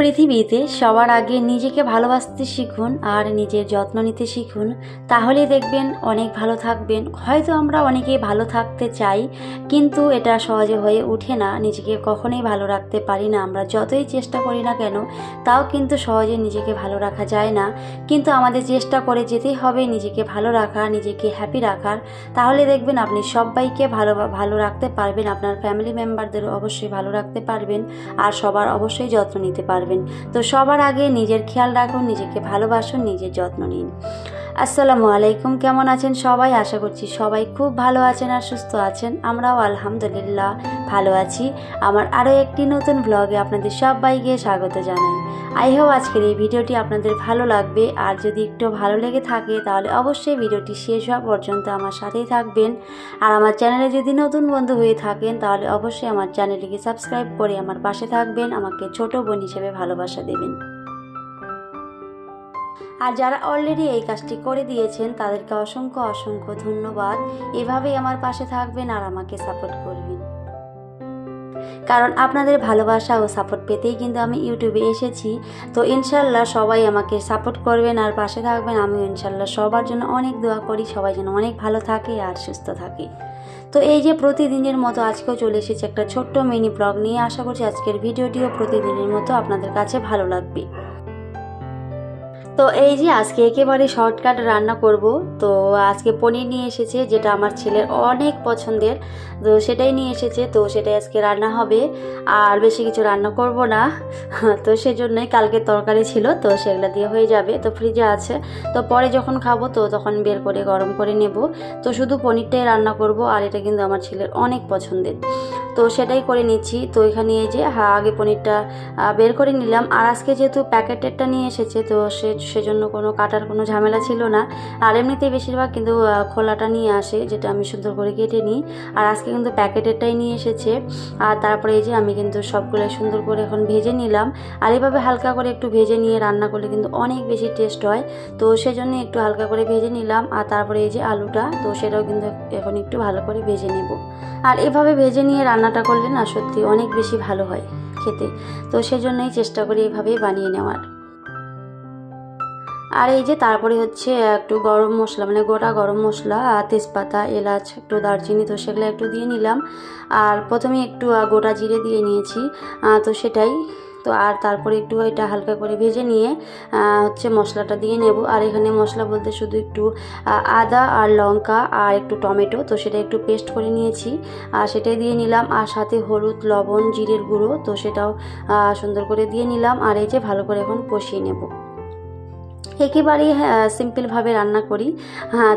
পৃথিবীতে সবার আগে নিজেকে ভালোবাসতে শিখুন আর নিজের যত্ন নিতে শিখুন, তাহলে দেখবেন অনেক ভালো থাকবেন। হয়তো আমরা অনেকেই ভালো থাকতে চাই, কিন্তু এটা সহজে হয়ে ওঠে না। নিজেকে কখনোই ভালো রাখতে পারি না, আমরা যতই চেষ্টা করি না কেন, তাও কিন্তু সহজে নিজেকে ভালো রাখা যায় না। কিন্তু আমাদের চেষ্টা করে যেতেই হবে নিজেকে ভালো রাখার, নিজেকে হ্যাপি রাখার। তাহলে দেখবেন আপনি সবাইকে ভালো রাখতে পারবেন, আপনার ফ্যামিলি মেম্বারদেরও অবশ্যই ভালো রাখতে পারবেন, আর সবার অবশ্যই যত্ন নিতে পারবেন। তো সবার আগে নিজের খেয়াল রাখুন, নিজেকে ভালোবাসুন, নিজের যত্ন নিন। আসসালামু আলাইকুম, কেমন আছেন সবাই? আশা করছি সবাই খুব ভালো আছেন আর সুস্থ আছেন। আমরাও আলহামদুলিল্লাহ ভালো আছি। আমার আরও একটি নতুন ব্লগে আপনাদের সবাইকে স্বাগত জানাই। আই হোপ আজকের এই ভিডিওটি আপনাদের ভালো লাগবে, আর যদি একটু ভালো লেগে থাকে তাহলে অবশ্যই ভিডিওটি শেষ হওয়া পর্যন্ত আমার সাথেই থাকবেন। আর আমার চ্যানেলে যদি নতুন বন্ধু হয়ে থাকেন তাহলে অবশ্যই আমার চ্যানেলটিকে সাবস্ক্রাইব করে আমার পাশে থাকবেন, আমাকে ছোট বোন হিসেবে ভালোবাসা দেবেন। আর যারা অলরেডি এই কাজটি করে দিয়েছেন তাদেরকে অসংখ্য অসংখ্য ধন্যবাদ। এভাবেই আমার পাশে থাকবেন আর আমাকে সাপোর্ট করবেন, কারণ আপনাদের ভালোবাসা ও সাপোর্ট পেতেই কিন্তু আমি ইউটিউবে এসেছি। তো ইনশাল্লাহ সবাই আমাকে সাপোর্ট করবেন আর পাশে থাকবেন। আমিও ইনশাল্লাহ সবার জন্য অনেক দোয়া করি, সবাই যেন অনেক ভালো থাকে আর সুস্থ থাকে। তো এই যে প্রতিদিনের মতো আজকেও চলে এসেছে একটা ছোট্ট মিনি ব্লগ নিয়ে। আশা করছি আজকের ভিডিওটিও প্রতিদিনের মতো আপনাদের কাছে ভালো লাগবে। তো এই যে আজকে একেবারে শর্টকাট রান্না করব। তো আজকে পনির নিয়ে এসেছে, যেটা আমার ছেলের অনেক পছন্দের, তো সেটাই নিয়ে এসেছে। তো সেটাই আজকে রান্না হবে, আর বেশি কিছু রান্না করব না। তো সেজন্যই কালকে তরকারি ছিল, তো সেগুলো দিয়ে হয়ে যাবে, তো ফ্রিজে আছে। তো পরে যখন খাবো তো তখন বের করে গরম করে নেব। তো শুধু পনিরটাই রান্না করব, আর এটা কিন্তু আমার ছেলের অনেক পছন্দের, তো সেটাই করে নিচ্ছি। তো এখানে এই যে আগে পনিরটা বের করে নিলাম। আর আজকে যেহেতু প্যাকেটেরটা নিয়ে এসেছে, তো সেজন্য কোনো কাটার কোনো ঝামেলা ছিল না। আর এমনিতেই বেশিরভাগ কিন্তু খোলাটা নিয়ে আসে, যেটা আমি সুন্দর করে কেটে নিই। আর আজকে কিন্তু প্যাকেটেরটাই নিয়ে এসেছে। আর তারপরে এই যে আমি কিন্তু সবগুলো সুন্দর করে এখন ভেজে নিলাম। আর এইভাবে হালকা করে একটু ভেজে নিয়ে রান্না করলে কিন্তু অনেক বেশি টেস্ট হয়। তো সেজন্য একটু হালকা করে ভেজে নিলাম। আর তারপরে এই যে আলুটা, তো সেটাও কিন্তু এখন একটু ভালো করে ভেজে নেব। আর এভাবে ভেজে নিয়ে রান্নাটা করলে না সত্যি অনেক বেশি ভালো হয় খেতে। তো সেজন্যই চেষ্টা করি এভাবেই বানিয়ে নেওয়ার। আর এই যে তারপরে হচ্ছে একটু গরম মশলা, মানে গোটা গরম মশলা, তেজপাতা, এলাচ, একটু দারচিনি, তো সেগুলো একটু দিয়ে নিলাম। আর প্রথমে একটু গোটা জিরে দিয়ে নিয়েছি, তো সেটাই। তো আর তারপরে একটু এটা হালকা করে ভেজে নিয়ে হচ্ছে মশলাটা দিয়ে নেব। আর এখানে মশলা বলতে শুধু একটু আদা আর লঙ্কা আর একটু টমেটো, তো সেটা একটু পেস্ট করে নিয়েছি, আর সেটাই দিয়ে নিলাম। আর সাথে হলুদ, লবণ, জিরের গুঁড়ো, তো সেটাও সুন্দর করে দিয়ে নিলাম। আর এই যে ভালো করে এখন কষিয়ে নেব। একেবারেই সিম্পলভাবে রান্না করি।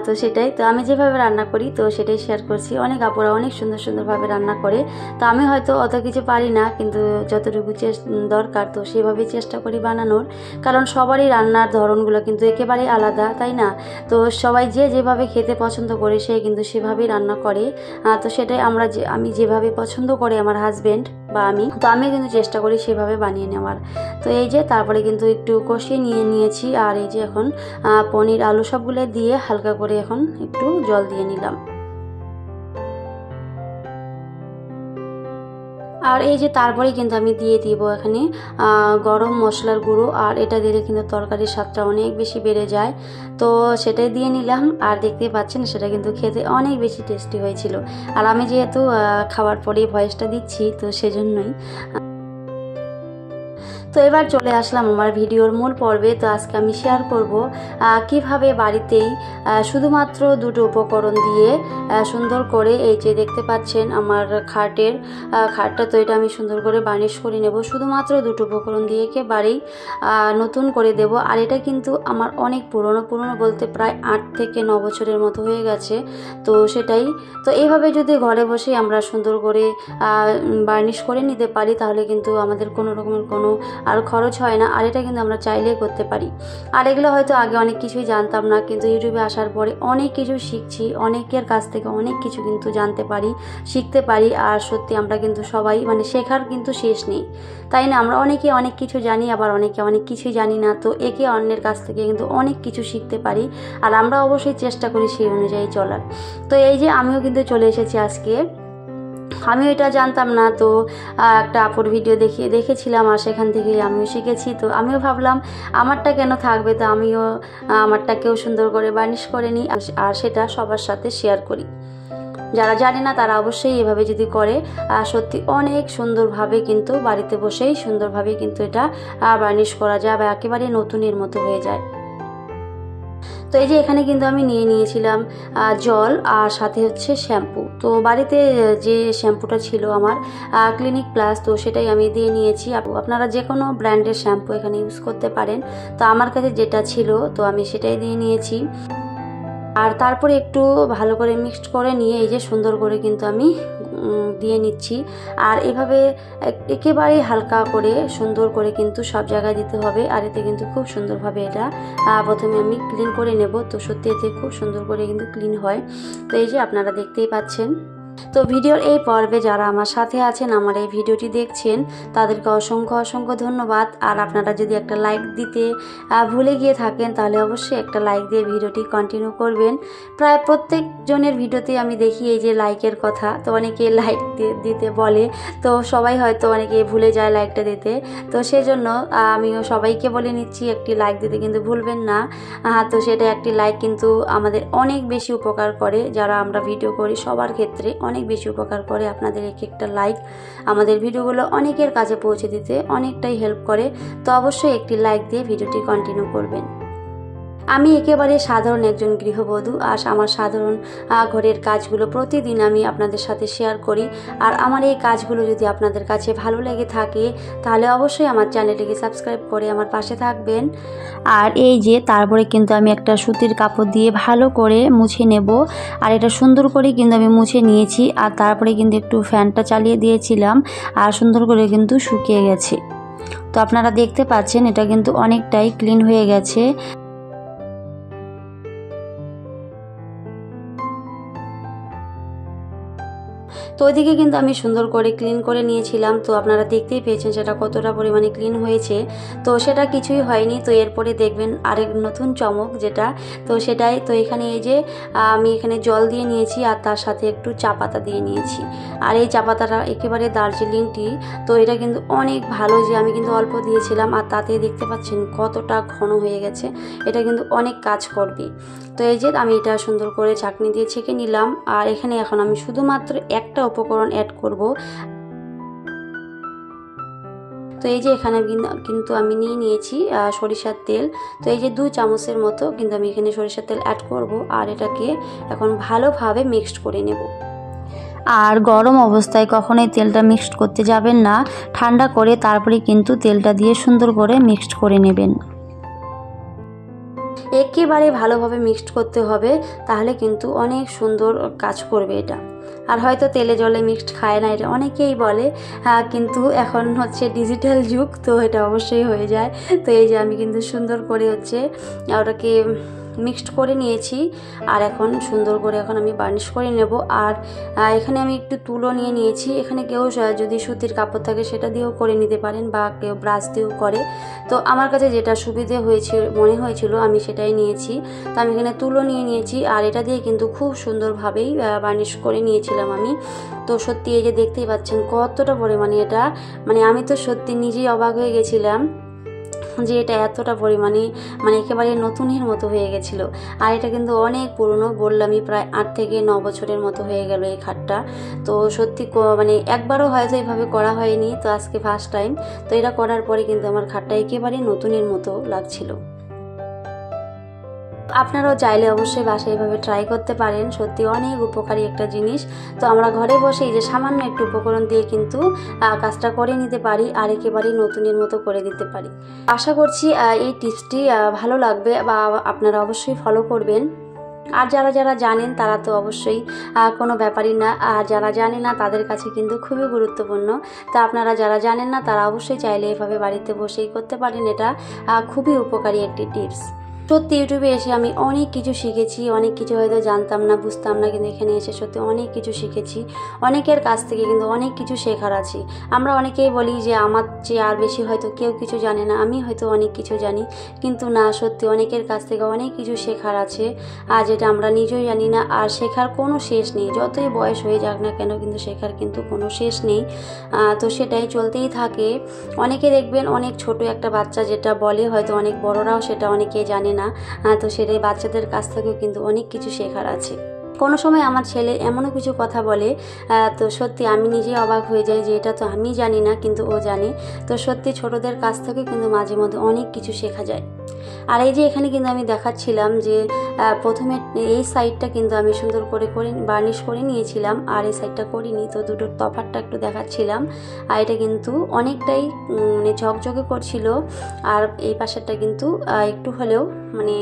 তো সেটাই, তো আমি যেভাবে রান্না করি তো সেটাই শেয়ার করছি। অনেক আপুরা অনেক সুন্দর সুন্দরভাবে রান্না করে, তো আমি হয়তো অত কিছু পারি না, কিন্তু যতটুকু দরকার তো সেভাবেই চেষ্টা করি বানানোর। কারণ সবারই রান্নার ধরনগুলো কিন্তু একেবারেই আলাদা, তাই না? তো সবাই যেভাবে খেতে পছন্দ করে সে কিন্তু সেভাবেই রান্না করে। তো সেটাই আমি যেভাবে পছন্দ করি আমার হাজব্যান্ড বা আমি, তো আমি কিন্তু চেষ্টা করি সেভাবে বানিয়ে নেওয়ার। তো এই যে তারপরে কিন্তু একটু কষিয়ে নিয়েছি। আর এই যে এখন পনির, আলু সবগুলো দিয়ে হালকা করে এখন একটু জল দিয়ে নিলাম। আর এই যে তারপরে কিন্তু আমি দিয়ে দিব এখানে গরম মশলার গুঁড়ো, আর এটা দিলে কিন্তু তরকারির স্বাদটা অনেক বেশি বেড়ে যায়। তো সেটাই দিয়ে নিলাম। আর দেখতে পাচ্ছেন সেটা কিন্তু খেতে অনেক বেশি টেস্টি হয়েছিল। আর আমি যেহেতু খাওয়ার পরেই ভয়েসটা দিচ্ছি, তো সেজন্যই। তো এবার চলে আসলাম আমার ভিডিওর মূল পর্বে। তো আজকে আমি শেয়ার করব কিভাবে বাড়িতেই শুধুমাত্র দুটো উপকরণ দিয়ে সুন্দর করে, এই যে দেখতে পাচ্ছেন আমার খাটটা, তো এটা আমি সুন্দর করে বার্নিশ করে নেব। শুধুমাত্র দুটো উপকরণ দিয়ে একেবারেই নতুন করে দেব। আর এটা কিন্তু আমার অনেক পুরনো বলতে প্রায় 8 থেকে 9 বছরের মতো হয়ে গেছে। তো সেটাই, তো এইভাবে যদি ঘরে বসে আমরা সুন্দর করে বার্নিশ করে নিতে পারি তাহলে কিন্তু আমাদের কোনো রকমের কোনো আর খরচ হয় না। আর এটা কিন্তু আমরা চাইলেই করতে পারি। আর এগুলো হয়তো আগে অনেক কিছুই জানতাম না, কিন্তু ইউটিউবে আসার পরে অনেক কিছু শিখছি, অনেকের কাছ থেকে অনেক কিছু কিন্তু জানতে পারি, শিখতে পারি। আর সত্যি আমরা কিন্তু সবাই, মানে শেখার কিন্তু শেষ নেই, তাই না? আমরা অনেকে অনেক কিছু জানি, আবার অনেকে অনেক কিছুই জানি না। তো একে অন্যের কাছ থেকে কিন্তু অনেক কিছু শিখতে পারি, আর আমরা অবশ্যই চেষ্টা করি সেই অনুযায়ী চলার। তো এই যে আমিও কিন্তু চলে এসেছি আজকে আমি এটা জানতাম না, তো একটা আপুর ভিডিও দেখেছিলাম আর সেখান থেকেই আমিও শিখেছি। তো আমিও ভাবলাম আমারটা কেন থাকবে, তো আমিও আমারটাকেও সুন্দর করে বার্নিশ করে নিই আর সেটা সবার সাথে শেয়ার করি। যারা জানে না তারা অবশ্যই এভাবে যদি করে সত্যি অনেক সুন্দরভাবে কিন্তু বাড়িতে বসেই সুন্দরভাবে কিন্তু এটা বার্নিশ করা যায় বা একেবারে নতুনের মতো হয়ে যায়। তো এই যে এখানে কিন্তু আমি নিয়ে নিয়েছিলাম জল আর সাথে হচ্ছে শ্যাম্পু। তো বাড়িতে যে শ্যাম্পুটা ছিল আমার ক্লিনিক প্লাস, তো সেটাই আমি দিয়ে নিয়েছি। আপনারা যে কোনো ব্র্যান্ডের শ্যাম্পু এখানে ইউজ করতে পারেন। তো আমার কাছে যেটা ছিল তো আমি সেটাই দিয়ে নিয়েছি। আর তারপরে একটু ভালো করে মিক্সড করে নিয়ে এই যে সুন্দর করে কিন্তু আমি দিয়ে নিচ্ছি। আর এভাবে একেবারে হালকা করে সুন্দর করে কিন্তু সব জায়গায় দিতে হবে। আর এতে কিন্তু খুব সুন্দরভাবে এটা প্রথমে আমি ক্লিন করে নেব। তো সত্যি এতে খুব সুন্দর করে কিন্তু ক্লিন হয়। তো এই যে আপনারা দেখতেই পাচ্ছেন। তো ভিডিওর এই পর্বে যারা আমার সাথে আছেন, আমার এই ভিডিওটি দেখছেন, তাদেরকে অসংখ্য ধন্যবাদ। আর আপনারা যদি একটা লাইক দিতে ভুলে গিয়ে থাকেন তাহলে অবশ্যই একটা লাইক দিয়ে ভিডিওটি কন্টিনিউ করবেন। প্রায় প্রত্যেকজনের ভিডিওতে আমি দেখি এই যে লাইকের কথা, তো অনেকে লাইক দিতে বলে, তো সবাই হয়তো অনেকে ভুলে যায় লাইকটা দিতে। তো সেজন্য আমিও সবাইকে বলে নিচ্ছি একটি লাইক দিতে কিন্তু ভুলবেন না। তো সেটা একটি লাইক কিন্তু আমাদের অনেক বেশি উপকার করে। যারা আমরা ভিডিও করি সবার ক্ষেত্রে অনেক বেশি উপকার করে। আপনাদের একটা লাইক আমাদের ভিডিওগুলো অনেকের কাছে পৌঁছে দিতে অনেকটাই হেল্প করে। তো অবশ্যই একটি লাইক দিয়ে ভিডিওটি কন্টিনিউ করবেন। আমি একেবারে সাধারণ একজন গৃহবধূ আর আমার সাধারণ ঘরের কাজগুলো প্রতিদিন আমি আপনাদের সাথে শেয়ার করি। আর আমার এই কাজগুলো যদি আপনাদের কাছে ভালো লেগে থাকে তাহলে অবশ্যই আমার চ্যানেলটিকে সাবস্ক্রাইব করে আমার পাশে থাকবেন। আর এই যে তারপরে কিন্তু আমি একটা সুতির কাপড় দিয়ে ভালো করে মুছে নেব। আর এটা সুন্দর করে কিন্তু আমি মুছে নিয়েছি। আর তারপরে কিন্তু একটু ফ্যানটা চালিয়ে দিয়েছিলাম আর সুন্দর করে কিন্তু শুকিয়ে গেছে। তো আপনারা দেখতে পাচ্ছেন এটা কিন্তু অনেকটাই ক্লিন হয়ে গেছে। তো ওইদিকে কিন্তু আমি সুন্দর করে ক্লিন করে নিয়েছিলাম। তো আপনারা দেখতেই পেয়েছেন সেটা কতটা পরিমাণে ক্লিন হয়েছে। তো সেটা কিছুই হয়নি। তো এরপরে দেখবেন আরেক নতুন চমক যেটা, তো সেটাই। তো এখানে এই যে আমি এখানে জল দিয়ে নিয়েছি আর তার সাথে একটু চা পাতা দিয়ে নিয়েছি। আর এই চা পাতাটা একেবারে দার্জিলিং টি। তো এটা কিন্তু অনেক ভালো, যে আমি কিন্তু অল্প দিয়েছিলাম আর তাতে দেখতে পাচ্ছেন কতটা ঘন হয়ে গেছে। এটা কিন্তু অনেক কাজ করবে। তো এই যে আমি এটা সুন্দর করে চাকনি দিয়ে ছেঁকে নিলাম। আর এখানে এখন আমি শুধুমাত্র একটা উপকরণ অ্যাড করব। তো এই যে এখানে কিন্তু আমি নিয়ে নিয়েছি সরিষার তেল। তো এই যে 2 চামচের মতো কিন্তু আমি এখানে সরিষার তেল অ্যাড করব। আর এটাকে এখন ভালোভাবে মিক্সড করে নেব। আর গরম অবস্থায় কখনোই তেলটা মিক্সড করতে যাবেন না, ঠান্ডা করে তারপরে কিন্তু তেলটা দিয়ে সুন্দর করে মিক্সড করে নেবেন। একেবারে ভালোভাবে মিক্সড করতে হবে, তাহলে কিন্তু অনেক সুন্দর কাজ করবে এটা। আর হয়তো তেলে জলে মিক্সড খায় না, এটা অনেকেই বলে, কিন্তু এখন হচ্ছে ডিজিটাল যুগ, তো এটা অবশ্যই হয়ে যায়। তো এই যে আমি কিন্তু সুন্দর করে হচ্ছে ওটাকে মিক্সড করে নিয়েছি। আর এখন সুন্দর করে এখন আমি বার্নিশ করে নেব। আর এখানে আমি একটু তুলো নিয়ে নিয়েছি। এখানে কেউ যদি সুতির কাপড় থাকে সেটা দিয়েও করে নিতে পারেন বা কেউ ব্রাশ দিয়েও করে। তো আমার কাছে যেটা সুবিধে মনে হয়েছিল আমি সেটাই নিয়েছি। তো আমি এখানে তুলো নিয়ে নিয়েছি আর এটা দিয়ে কিন্তু খুব সুন্দরভাবেই বার্নিশ করে নিয়েছিলাম আমি। তো সত্যি এই যে দেখতেই পাচ্ছেন কতটা পরিমাণে এটা, মানে আমি তো সত্যি নিজেই অবাক হয়ে গেছিলাম যে এটা এতটা পরিমাণে একেবারে নতুনের মতো হয়ে গেছিল। আর এটা কিন্তু অনেক পুরনো, বললামই প্রায় 8 থেকে 9 বছরের মতো হয়ে গেল এই খাটটা। তো সত্যি একবারও হয়তো এইভাবে করা হয়নি, তো আজকে ফার্স্ট টাইম। তো এটা করার পরে কিন্তু আমার খাটটা একেবারে নতুনের মতো লাগছিল। আপনারাও চাইলে অবশ্যই বাসায় এভাবে ট্রাই করতে পারেন। সত্যি অনেক উপকারী একটা জিনিস। তো আমরা ঘরে বসেই যে সামান্য একটু উপকরণ দিয়ে কিন্তু কাজটা করে নিতে পারি আর একেবারেই নতুনের মতো করে দিতে পারি। আশা করছি এই টিপসটি ভালো লাগবে বা আপনারা অবশ্যই ফলো করবেন। আর যারা জানেন তারা তো অবশ্যই কোনো ব্যাপারই না, আর যারা জানে না তাদের কাছে কিন্তু খুবই গুরুত্বপূর্ণ। তা আপনারা যারা জানেন না তারা অবশ্যই চাইলে এভাবে বাড়িতে বসেই করতে পারেন। এটা খুবই উপকারী একটি টিপস। সত্যি ইউটিউবে এসে আমি অনেক কিছু শিখেছি, অনেক কিছু হয়তো জানতাম না, বুঝতাম না, কিন্তু এখানে এসে সত্যি অনেক কিছু শিখেছি। অনেকের কাছ থেকে কিন্তু অনেক কিছু শেখার আছে। আমরা অনেকেই বলি যে আমার চেয়ে আর বেশি হয়তো কেউ কিছু জানে না, আমি হয়তো অনেক কিছু জানি, কিন্তু না, সত্যি অনেকের কাছ থেকে অনেক কিছু শেখার আছে আর যেটা আমরা নিজেই জানি না। আর শেখার কোনো শেষ নেই, যতই বয়স হয়ে যাক না কেন, কিন্তু শেখার কিন্তু কোনো শেষ নেই। তো সেটাই চলতেই থাকে। অনেকে দেখবেন অনেক ছোট একটা বাচ্চা যেটা বলে, হয়তো অনেক বড়রাও সেটা অনেকে জানে না। তো সেটাই বাচ্চাদের কাছ থেকেও কিন্তু অনেক কিছু শেখার আছে। কোনো সময় আমার ছেলে এমনও কিছু কথা বলে, তো সত্যি আমি নিজেই অবাক হয়ে যাই যে এটা তো আমি জানি না, কিন্তু ও জানে। তো সত্যি ছোটদের কাছ থেকে কিন্তু মাঝে মধ্যে অনেক কিছু শেখা যায়। আর এই যে এখানে কিন্তু আমি দেখাচ্ছিলাম যে প্রথমে এই সাইডটা কিন্তু আমি সুন্দর করে বার্নিশ করে নিয়েছিলাম, আর এই সাইডটা করিনি। তো দুটোর তফাৎটা একটু দেখাচ্ছিলাম। আর এটা কিন্তু অনেকটাই মানে ঝকঝকে করছিল, আর এই পাশেরটা কিন্তু একটু হলেও মানে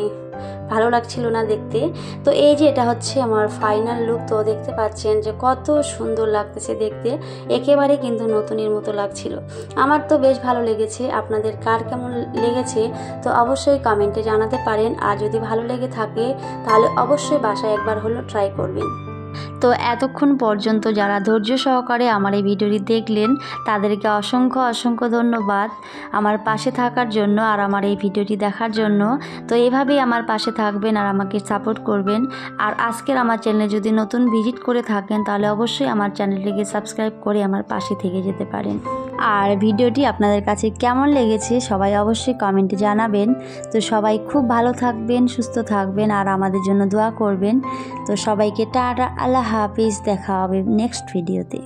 ভালো লাগছিল না দেখতে। তো এই যে এটা হচ্ছে আমার ফাইনাল লুক। তো দেখতে পাচ্ছেন যে কত সুন্দর লাগতেছে দেখতে, একেবারে কিন্তু নতুনের মতো লাগছিল। আমার তো বেশ ভালো লেগেছে। আপনাদের কার কেমন লেগেছে তো অবশ্যই কমেন্টে জানাতে পারেন। আর যদি ভালো লেগে থাকে তাহলে অবশ্যই বাসায় একবার হলো ট্রাই করবেন। তো এতক্ষণ পর্যন্ত যারা ধৈর্য সহকারে আমার এই ভিডিওটি দেখলেন তাদেরকে অসংখ্য অসংখ্য ধন্যবাদ আমার পাশে থাকার জন্য আর আমার এই ভিডিওটি দেখার জন্য। তো এভাবেই আমার পাশে থাকবেন আর আমাকে সাপোর্ট করবেন। আর আজকের আমার চ্যানেলে যদি নতুন ভিজিট করে থাকেন তাহলে অবশ্যই আমার চ্যানেলটিকে সাবস্ক্রাইব করে আমার পাশে থেকে যেতে পারেন। আর ভিডিওটি আপনাদের কাছে কেমন লেগেছে সবাই অবশ্যই কমেন্টে জানাবেন। তো সবাই খুব ভালো থাকবেন, সুস্থ থাকবেন আর আমাদের জন্য দোয়া করবেন। তো সবাইকে টাটা, আল্লাহ হাফিজ, দেখা হবে নেক্সট ভিডিওতে।